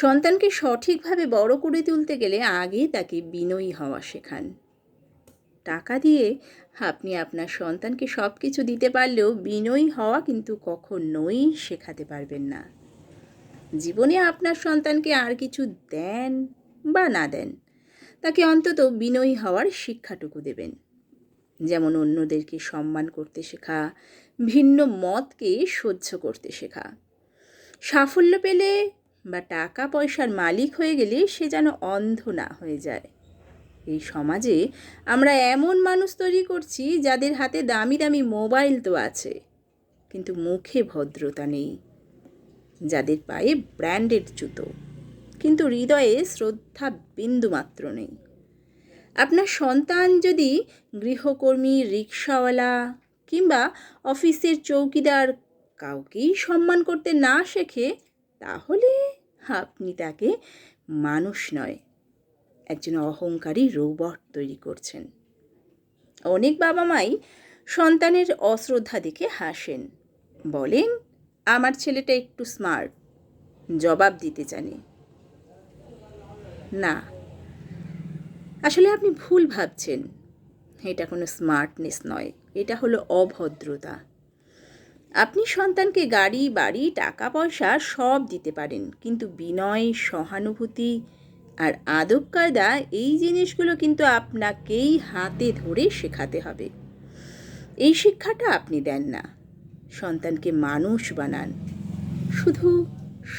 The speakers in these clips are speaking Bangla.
সন্তানকে সঠিকভাবে বড় করে তুলতে গেলে আগে তাকে বিনয়ী হওয়া শেখান। টাকা দিয়ে আপনি আপনার সন্তানকে সব কিছু দিতে পারলেও বিনয়ী হওয়া কিন্তু কখনোই শেখাতে পারবেন না। জীবনে আপনার সন্তানকে আর কিছু দেন বা না দেন, তাকে অন্তত বিনয়ী হওয়ার শিক্ষাটুকু দেবেন। যেমন অন্যদেরকে সম্মান করতে শেখা, ভিন্ন মতকে সহ্য করতে শেখা। সাফল্য পেলে বা টাকা পয়সার মালিক হয়ে গেলে সে যেন অন্ধ না হয়ে যায়। এই সমাজে আমরা এমন মানুষ তৈরি করছি যাদের হাতে দামি দামি মোবাইল তো আছে, কিন্তু মুখে ভদ্রতা নেই। যাদের পায়ে ব্র্যান্ডেড জুতো, কিন্তু হৃদয়ে শ্রদ্ধা বিন্দুমাত্র নেই। আপনার সন্তান যদি গৃহকর্মী, রিকশাওয়ালা কিংবা অফিসের চৌকিদার কাউকেই সম্মান করতে না শেখে, তাহলে আপনি তাকে মানুষ নয়, একজন অহংকারী রোবট তৈরি করছেন। অনেক বাবা মাই সন্তানের অশ্রদ্ধা দেখে হাসেন, বলেন আমার ছেলেটা একটু স্মার্ট, জবাব দিতে জানে না। আসলে আপনি ভুল ভাবছেন। এটা কোনো স্মার্টনেস নয়, এটা হলো অভদ্রতা। আপনি সন্তানকে গাড়ি, বাড়ি, টাকা পয়সা সব দিতে পারেন, কিন্তু বিনয়, সহানুভূতি আর আদব কায়দা এই জিনিসগুলো কিন্তু আপনাকেই হাতে ধরে শেখাতে হবে। এই শিক্ষাটা আপনি দেন না। সন্তানকে মানুষ বানান, শুধু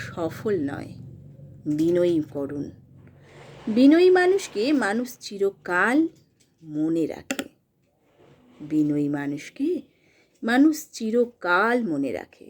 সফল নয়, বিনয়ী করুন। বিনয়ী মানুষকে মানুষ চিরকাল মনে রাখে। বিনয়ী মানুষকে মানুষ চিরকাল মনে রাখে।